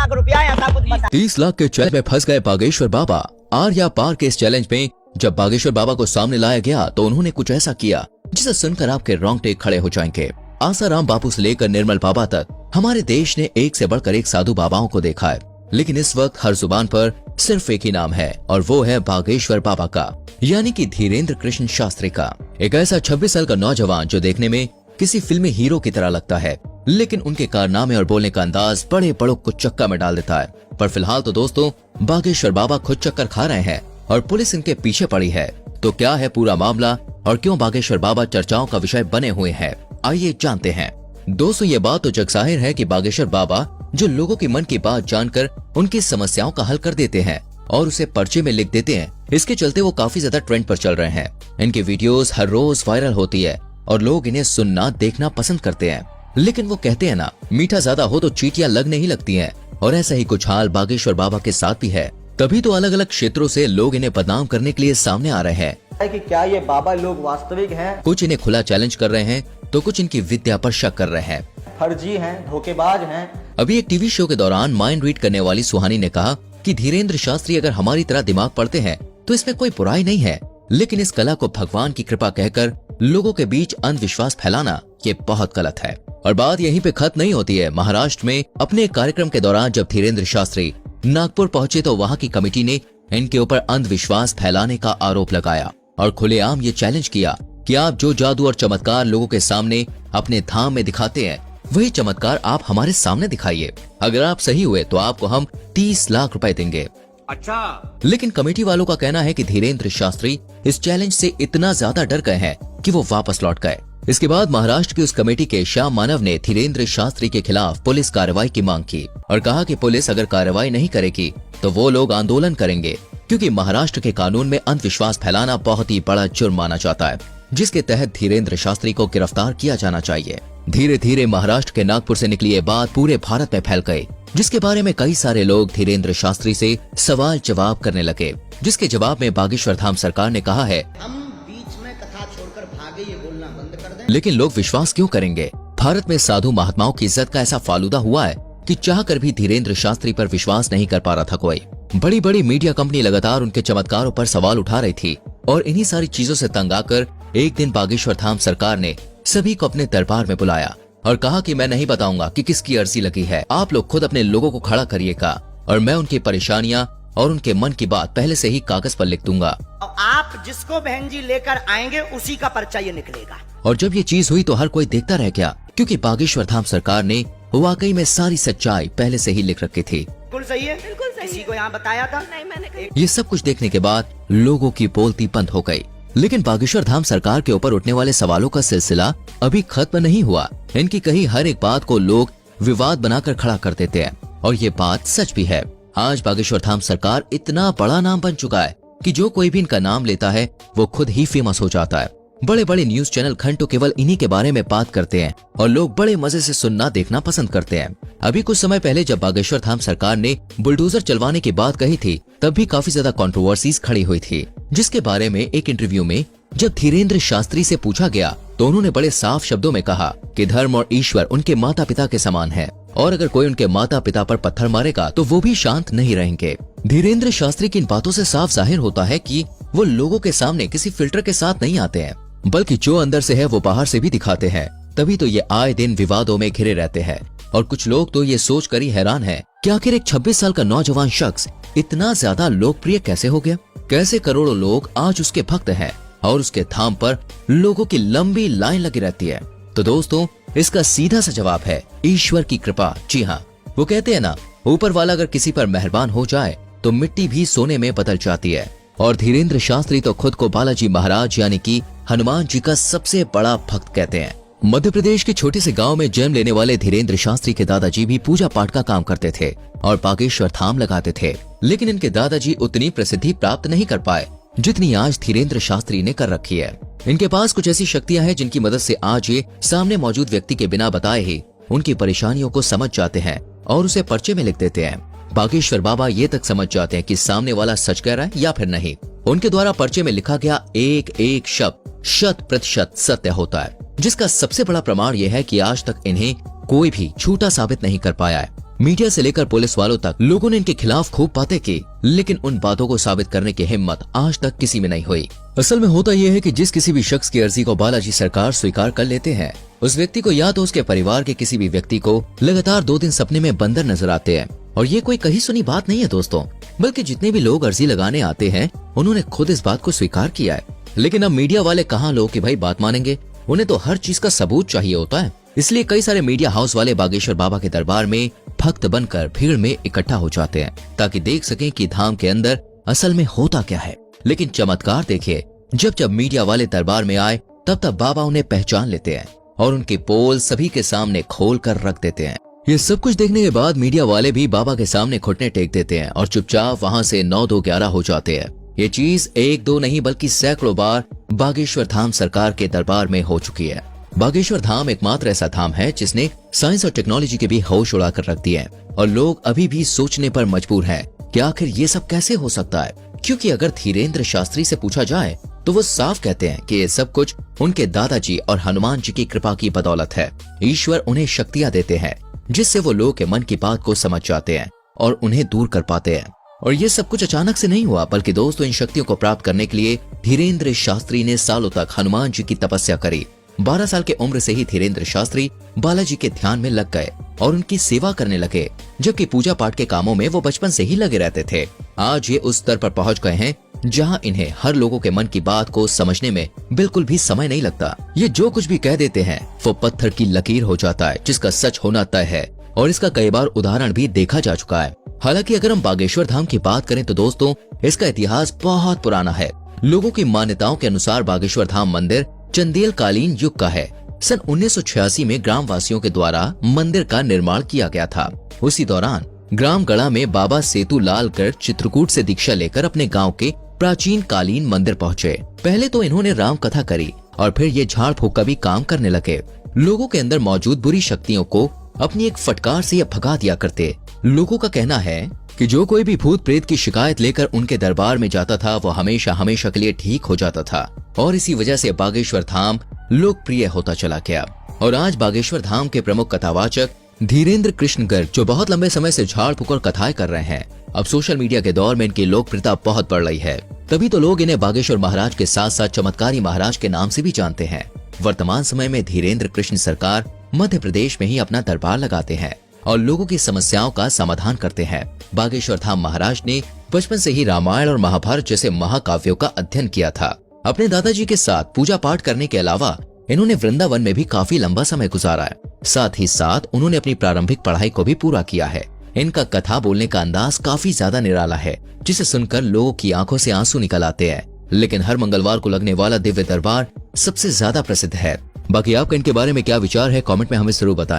लाख रुपया ऐसा कुछ बता। 30 लाख के चैलेंज में फंस गए बागेश्वर बाबा। आर्या पार के इस चैलेंज में जब बागेश्वर बाबा को सामने लाया गया तो उन्होंने कुछ ऐसा किया जिसे सुनकर आपके रोंगटे खड़े हो जाएंगे। आसाराम बापू से लेकर निर्मल बाबा तक हमारे देश ने एक से बढ़कर एक साधु बाबाओं को देखा है, लेकिन इस वक्त हर जुबान पर सिर्फ एक ही नाम है और वो है बागेश्वर बाबा का, यानी कि धीरेन्द्र कृष्ण शास्त्री का। एक ऐसा 26 साल का नौजवान जो देखने में किसी फिल्मी हीरो की तरह लगता है, लेकिन उनके कारनामे और बोलने का अंदाज बड़े बड़ों को चक्का में डाल देता है। पर फिलहाल तो दोस्तों बागेश्वर बाबा खुद चक्कर खा रहे हैं और पुलिस इनके पीछे पड़ी है। तो क्या है पूरा मामला और क्यों बागेश्वर बाबा चर्चाओं का विषय बने हुए हैं, आइए जानते हैं। दोस्तों ये बात तो जगजाहिर है कि बागेश्वर बाबा जो लोगों के मन की बात जानकर उनकी समस्याओं का हल कर देते हैं और उसे पर्चे में लिख देते हैं, इसके चलते वो काफी ज्यादा ट्रेंड पर चल रहे हैं। इनकी वीडियोस हर रोज वायरल होती है और लोग इन्हें सुनना देखना पसंद करते हैं। लेकिन वो कहते हैं ना, मीठा ज्यादा हो तो चींटियां लगने ही लगती हैं, और ऐसा ही कुछ हाल बागेश्वर बाबा के साथ भी है। तभी तो अलग अलग क्षेत्रों से लोग इन्हें बदनाम करने के लिए सामने आ रहे हैं कि क्या ये बाबा लोग वास्तविक हैं? कुछ इन्हें खुला चैलेंज कर रहे हैं तो कुछ इनकी विद्या पर शक कर रहे हैं, फर्जी हैं, धोखेबाज हैं। अभी एक टीवी शो के दौरान माइंड रीड करने वाली सुहानी ने कहा कि धीरेन्द्र शास्त्री अगर हमारी तरह दिमाग पढ़ते हैं तो इसमें कोई बुराई नहीं है, लेकिन इस कला को भगवान की कृपा कहकर लोगों के बीच अंधविश्वास फैलाना ये बहुत गलत है। और बात यहीं पे खत्म नहीं होती है। महाराष्ट्र में अपने एक कार्यक्रम के दौरान जब धीरेन्द्र शास्त्री नागपुर पहुंचे तो वहां की कमेटी ने इनके ऊपर अंधविश्वास फैलाने का आरोप लगाया और खुलेआम ये चैलेंज किया कि आप जो जादू और चमत्कार लोगों के सामने अपने धाम में दिखाते हैं, वही चमत्कार आप हमारे सामने दिखाइए। अगर आप सही हुए तो आपको हम 30 लाख रुपए देंगे। अच्छा। लेकिन कमेटी वालों का कहना है कि धीरेन्द्र शास्त्री इस चैलेंज से इतना ज्यादा डर गए हैं कि वो वापस लौट गए। इसके बाद महाराष्ट्र की उस कमेटी के श्याम मानव ने धीरेन्द्र शास्त्री के खिलाफ पुलिस कार्रवाई की मांग की और कहा कि पुलिस अगर कार्रवाई नहीं करेगी तो वो लोग आंदोलन करेंगे, क्योंकि महाराष्ट्र के कानून में अंधविश्वास फैलाना बहुत ही बड़ा जुर्म माना जाता है, जिसके तहत धीरेन्द्र शास्त्री को गिरफ्तार किया जाना चाहिए। धीरे धीरे महाराष्ट्र के नागपुर से निकली ये बात पूरे भारत में फैल गई, जिसके बारे में कई सारे लोग धीरेन्द्र शास्त्री से सवाल जवाब करने लगे, जिसके जवाब में बागेश्वर धाम सरकार ने कहा है हम बीच में कथा छोड़कर भागे, ये बोलना बंद कर दें। लेकिन लोग विश्वास क्यों करेंगे? भारत में साधु महात्माओं की इज्जत का ऐसा फालूदा हुआ है कि चाहकर भी धीरेन्द्र शास्त्री पर विश्वास नहीं कर पा रहा था कोई। बड़ी बड़ी मीडिया कंपनी लगातार उनके चमत्कारों पर सवाल उठा रही थी और इन्हीं सारी चीजों से तंग आकर एक दिन बागेश्वर धाम सरकार ने सभी को अपने दरबार में बुलाया और कहा कि मैं नहीं बताऊंगा कि किसकी अर्जी लगी है, आप लोग खुद अपने लोगों को खड़ा करिएगा और मैं उनकी परेशानियां और उनके मन की बात पहले से ही कागज पर लिख दूंगा और आप जिसको बहन जी लेकर आएंगे उसी का पर्चा ये निकलेगा। और जब ये चीज हुई तो हर कोई देखता रह गया, क्योंकि बागेश्वर धाम सरकार ने वाकई में सारी सच्चाई पहले से ही लिख रखी थी। बिल्कुल सही है, बिल्कुल सही। किसी को यहाँ बताया था? नहीं, मैंने। ये सब कुछ देखने के बाद लोगों की बोलती बंद हो गई, लेकिन बागेश्वर धाम सरकार के ऊपर उठने वाले सवालों का सिलसिला अभी खत्म नहीं हुआ। इनकी कही हर एक बात को लोग विवाद बनाकर खड़ा कर देते हैं और ये बात सच भी है। आज बागेश्वर धाम सरकार इतना बड़ा नाम बन चुका है कि जो कोई भी इनका नाम लेता है वो खुद ही फेमस हो जाता है। बड़े बड़े न्यूज चैनल घंटों केवल इन्हीं के बारे में बात करते हैं और लोग बड़े मजे से सुनना देखना पसंद करते हैं। अभी कुछ समय पहले जब बागेश्वर धाम सरकार ने बुलडोजर चलवाने की बात कही थी, तब भी काफी ज्यादा कंट्रोवर्सीज खड़ी हुई थी, जिसके बारे में एक इंटरव्यू में जब धीरेन्द्र शास्त्री से पूछा गया तो उन्होंने बड़े साफ शब्दों में कहा कि धर्म और ईश्वर उनके माता पिता के समान है और अगर कोई उनके माता पिता पर पत्थर मारेगा तो वो भी शांत नहीं रहेंगे। धीरेन्द्र शास्त्री की इन बातों से साफ जाहिर होता है कि वो लोगों के सामने किसी फिल्टर के साथ नहीं आते हैं, बल्कि जो अंदर से है वो बाहर से भी दिखाते हैं। तभी तो ये आए दिन विवादों में घिरे रहते हैं और कुछ लोग तो ये सोच कर ही हैरान है कि आखिर एक 26 साल का नौजवान शख्स इतना ज्यादा लोकप्रिय कैसे हो गया, कैसे करोड़ों लोग आज उसके भक्त हैं और उसके धाम पर लोगों की लंबी लाइन लगी रहती है। तो दोस्तों इसका सीधा सा जवाब है ईश्वर की कृपा। जी हाँ, वो कहते हैं ना, ऊपर वाला अगर किसी पर मेहरबान हो जाए तो मिट्टी भी सोने में बदल जाती है। और धीरेन्द्र शास्त्री तो खुद को बालाजी महाराज यानी कि हनुमान जी का सबसे बड़ा भक्त कहते हैं। मध्य प्रदेश के छोटे से गांव में जन्म लेने वाले धीरेन्द्र शास्त्री के दादाजी भी पूजा पाठ का काम करते थे और बागेश्वर धाम लगाते थे, लेकिन इनके दादाजी उतनी प्रसिद्धि प्राप्त नहीं कर पाए जितनी आज धीरेन्द्र शास्त्री ने कर रखी है। इनके पास कुछ ऐसी शक्तियां हैं जिनकी मदद से आज ये सामने मौजूद व्यक्ति के बिना बताए ही उनकी परेशानियों को समझ जाते हैं और उसे पर्चे में लिख देते हैं। बागेश्वर बाबा ये तक समझ जाते हैं कि सामने वाला सच कह रहा है या फिर नहीं। उनके द्वारा पर्चे में लिखा गया एक एक शब्द 100% सत्य होता है, जिसका सबसे बड़ा प्रमाण यह है कि आज तक इन्हें कोई भी झूठा साबित नहीं कर पाया है। मीडिया से लेकर पुलिस वालों तक लोगों ने इनके खिलाफ खूब बातें की, लेकिन उन बातों को साबित करने की हिम्मत आज तक किसी में नहीं हुई। असल में होता यह है कि जिस किसी भी शख्स की अर्जी को बालाजी सरकार स्वीकार कर लेते हैं, उस व्यक्ति को या तो उसके परिवार के किसी भी व्यक्ति को लगातार 2 दिन सपने में बंदर नजर आते हैं। और ये कोई कहीं सुनी बात नहीं है दोस्तों, बल्कि जितने भी लोग अर्जी लगाने आते हैं उन्होंने खुद इस बात को स्वीकार किया है। लेकिन अब मीडिया वाले कहाँ लोग कि भाई बात मानेंगे, उन्हें तो हर चीज का सबूत चाहिए होता है। इसलिए कई सारे मीडिया हाउस वाले बागेश्वर बाबा के दरबार में भक्त बनकर भीड़ में इकट्ठा हो जाते हैं, ताकि देख सकें कि धाम के अंदर असल में होता क्या है। लेकिन चमत्कार देखिए, जब जब मीडिया वाले दरबार में आए तब तब बाबा उन्हें पहचान लेते हैं और उनकी पोल सभी के सामने खोल कर रख देते हैं। ये सब कुछ देखने के बाद मीडिया वाले भी बाबा के सामने घुटने टेक देते हैं और चुपचाप वहाँ से 9-2-11 हो जाते हैं। ये चीज 1-2 नहीं बल्कि सैकड़ों बार बागेश्वर धाम सरकार के दरबार में हो चुकी है। बागेश्वर धाम एकमात्र ऐसा धाम है जिसने साइंस और टेक्नोलॉजी के भी होश उड़ाकर रख दिए हैं, और लोग अभी भी सोचने पर मजबूर हैं कि आखिर ये सब कैसे हो सकता है। क्योंकि अगर धीरेन्द्र शास्त्री से पूछा जाए तो वो साफ कहते हैं कि ये सब कुछ उनके दादाजी और हनुमान जी की कृपा की बदौलत है। ईश्वर उन्हें शक्तियां देते हैं जिससे वो लोग के मन की बात को समझ जाते हैं और उन्हें दूर कर पाते हैं। और ये सब कुछ अचानक से नहीं हुआ, बल्कि दोस्तों इन शक्तियों को प्राप्त करने के लिए धीरेन्द्र शास्त्री ने सालों तक हनुमान जी की तपस्या करी। 12 साल के उम्र से ही धीरेन्द्र शास्त्री बालाजी के ध्यान में लग गए और उनकी सेवा करने लगे, जबकि पूजा पाठ के कामों में वो बचपन से ही लगे रहते थे। आज ये उस स्तर पर पहुंच गए हैं जहां इन्हें हर लोगों के मन की बात को समझने में बिल्कुल भी समय नहीं लगता। ये जो कुछ भी कह देते हैं वो पत्थर की लकीर हो जाता है, जिसका सच होना तय है। और इसका कई बार उदाहरण भी देखा जा चुका है। हालांकि अगर हम बागेश्वर धाम की बात करें तो दोस्तों इसका इतिहास बहुत पुराना है। लोगों की मान्यताओं के अनुसार बागेश्वर धाम मंदिर चंदेल कालीन युग का है। सन 1986 में ग्रामवासियों के द्वारा मंदिर का निर्माण किया गया था। उसी दौरान ग्राम गढ़ा में बाबा सेतु लालगढ़ चित्रकूट से दीक्षा लेकर अपने गांव के प्राचीन कालीन मंदिर पहुंचे। पहले तो इन्होंने राम कथा करी और फिर ये झाड़ फूक का भी काम करने लगे। लोगों के अंदर मौजूद बुरी शक्तियों को अपनी एक फटकार से ये भगा दिया करते। लोगों का कहना है कि जो कोई भी भूत प्रेत की शिकायत लेकर उनके दरबार में जाता था वो हमेशा हमेशा के लिए ठीक हो जाता था, और इसी वजह से बागेश्वर धाम लोकप्रिय होता चला गया। और आज बागेश्वर धाम के प्रमुख कथावाचक धीरेन्द्र कृष्ण गर्ग, जो बहुत लंबे समय से झाड़ फूक और कथाएं कर रहे हैं, अब सोशल मीडिया के दौर में इनकी लोकप्रियता बहुत बढ़ रही है। तभी तो लोग इन्हें बागेश्वर महाराज के साथ साथ चमत्कारी महाराज के नाम से भी जानते हैं। वर्तमान समय में धीरेन्द्र कृष्ण सरकार मध्य प्रदेश में ही अपना दरबार लगाते हैं और लोगों की समस्याओं का समाधान करते हैं। बागेश्वर धाम महाराज ने बचपन से ही रामायण और महाभारत जैसे महाकाव्यों का अध्ययन किया था। अपने दादाजी के साथ पूजा पाठ करने के अलावा इन्होंने वृंदावन में भी काफी लंबा समय गुजारा है। साथ ही साथ उन्होंने अपनी प्रारंभिक पढ़ाई को भी पूरा किया है। इनका कथा बोलने का अंदाज काफी ज्यादा निराला है, जिसे सुनकर लोगों की आंखों से आंसू निकल आते हैं। लेकिन हर मंगलवार को लगने वाला दिव्य दरबार सबसे ज्यादा प्रसिद्ध है। बाकी आपका इनके बारे में क्या विचार है, कमेंट में हमें जरूर बताएं।